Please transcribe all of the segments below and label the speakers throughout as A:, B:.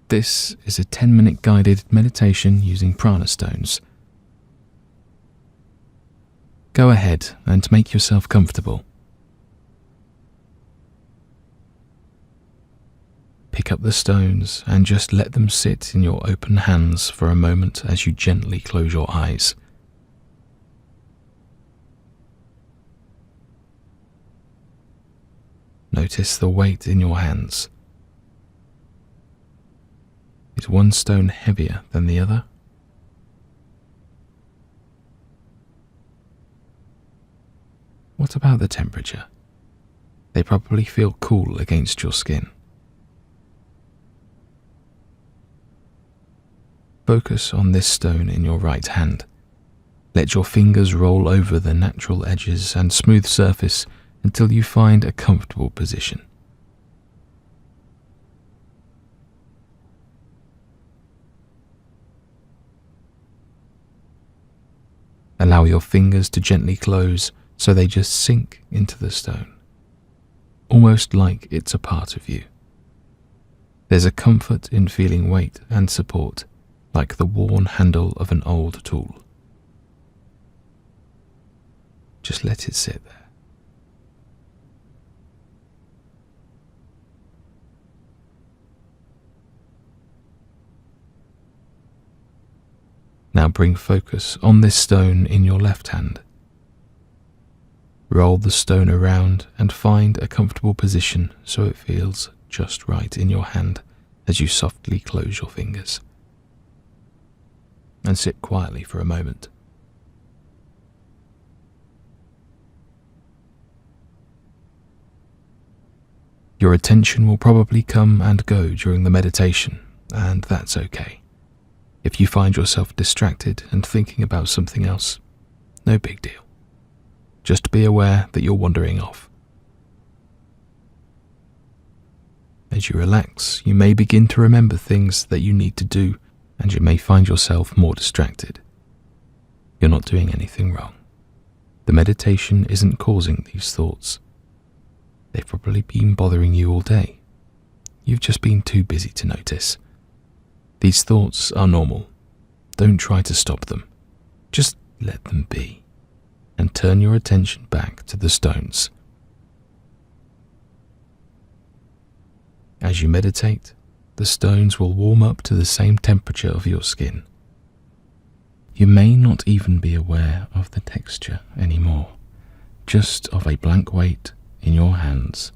A: This is a 10-minute guided meditation using Prana Stones. Go ahead and make yourself comfortable. Pick up the stones and just let them sit in your open hands for a moment as you gently close your eyes. Notice the weight in your hands. Is one stone heavier than the other? What about the temperature? They probably feel cool against your skin. Focus on this stone in your right hand. Let your fingers roll over the natural edges and smooth surface until you find a comfortable position. Allow your fingers to gently close so they just sink into the stone, almost like it's a part of you. There's a comfort in feeling weight and support, like the worn handle of an old tool. Just let it sit there. Now bring focus on this stone in your left hand. Roll the stone around and find a comfortable position so it feels just right in your hand as you softly close your fingers. And sit quietly for a moment. Your attention will probably come and go during the meditation, and that's okay. If you find yourself distracted and thinking about something else, no big deal. Just be aware that you're wandering off. As you relax, you may begin to remember things that you need to do, and you may find yourself more distracted. You're not doing anything wrong. The meditation isn't causing these thoughts. They've probably been bothering you all day. You've just been too busy to notice. These thoughts are normal. Don't try to stop them. Just let them be, and turn your attention back to the stones. As you meditate, the stones will warm up to the same temperature of your skin. You may not even be aware of the texture anymore, just of a blank weight in your hands.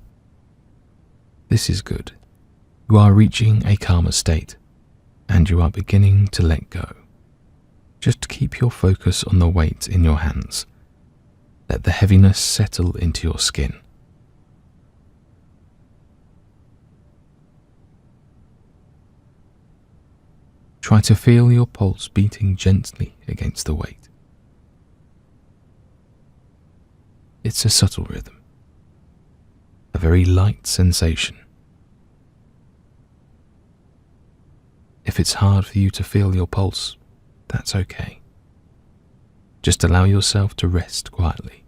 A: This is good. You are reaching a calmer state, and you are beginning to let go. Just keep your focus on the weight in your hands. Let the heaviness settle into your skin. Try to feel your pulse beating gently against the weight. It's a subtle rhythm, a very light sensation. If it's hard for you to feel your pulse, that's okay. Just allow yourself to rest quietly.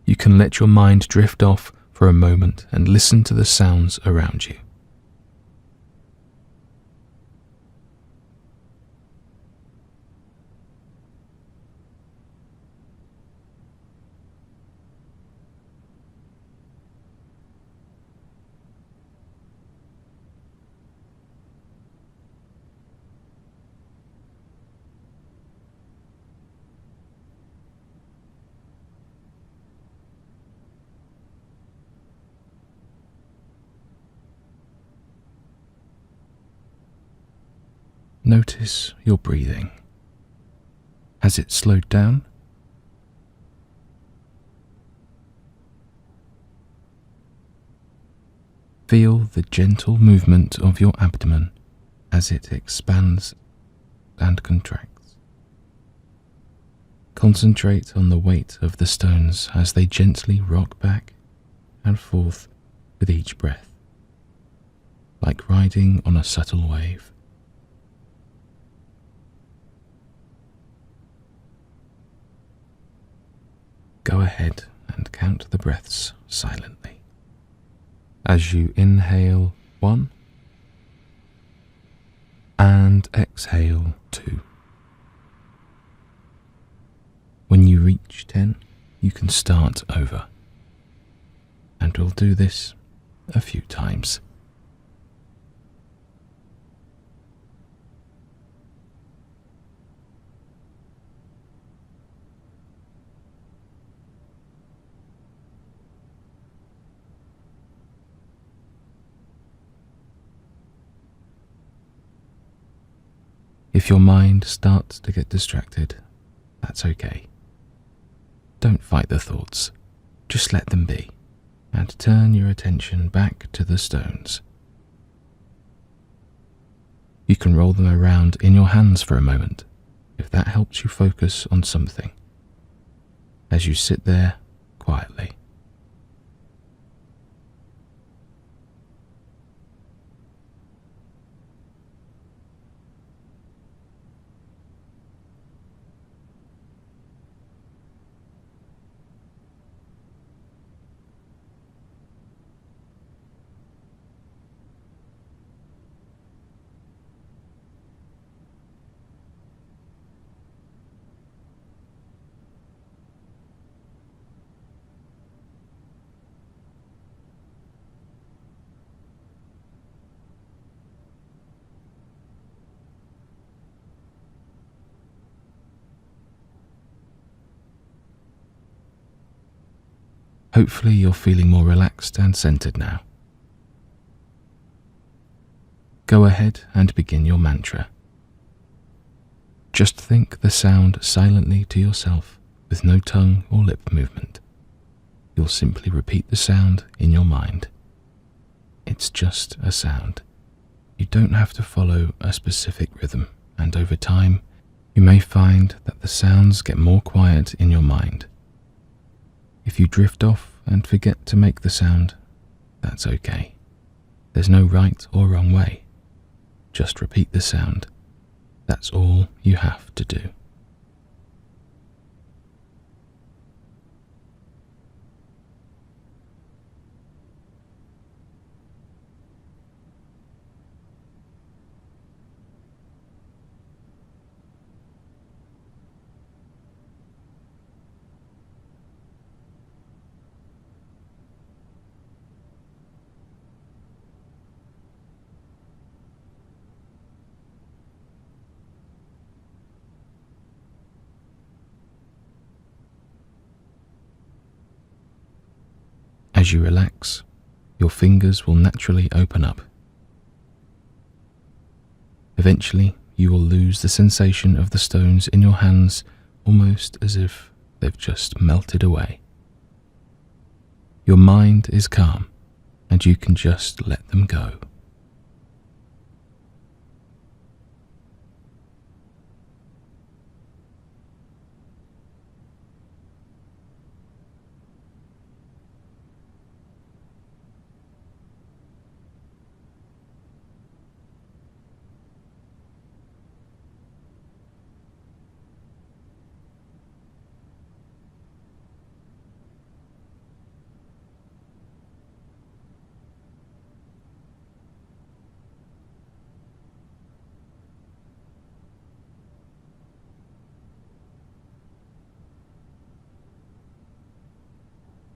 A: You can let your mind drift off for a moment and listen to the sounds around you. Notice your breathing. Has it slowed down? Feel the gentle movement of your abdomen as it expands and contracts. Concentrate on the weight of the stones as they gently rock back and forth with each breath, like riding on a subtle wave. Go ahead and count the breaths silently. As you inhale 1 and exhale 2. When you reach 10, you can start over. And we'll do this a few times. If your mind starts to get distracted, that's okay. Don't fight the thoughts, just let them be, and turn your attention back to the stones. You can roll them around in your hands for a moment, if that helps you focus on something, as you sit there quietly. Hopefully you're feeling more relaxed and centered now. Go ahead and begin your mantra. Just think the sound silently to yourself with no tongue or lip movement. You'll simply repeat the sound in your mind. It's just a sound. You don't have to follow a specific rhythm, and over time, you may find that the sounds get more quiet in your mind. If you drift off and forget to make the sound, that's okay. There's no right or wrong way. Just repeat the sound. That's all you have to do. As you relax, your fingers will naturally open up. Eventually, you will lose the sensation of the stones in your hands, almost as if they've just melted away. Your mind is calm, and you can just let them go.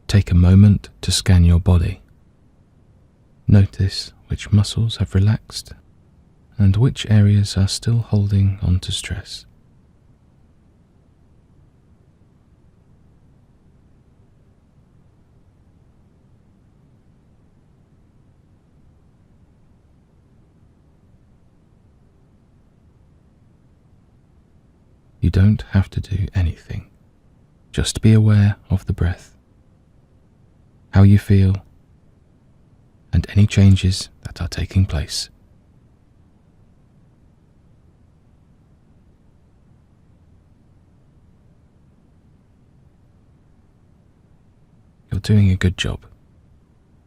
A: Take a moment to scan your body. Notice which muscles have relaxed and which areas are still holding on to stress. You don't have to do anything. Just be aware of the breath, how you feel, and any changes that are taking place. You're doing a good job,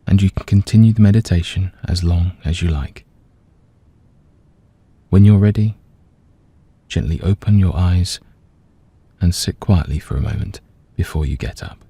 A: and you can continue the meditation as long as you like. When you're ready, gently open your eyes and sit quietly for a moment before you get up.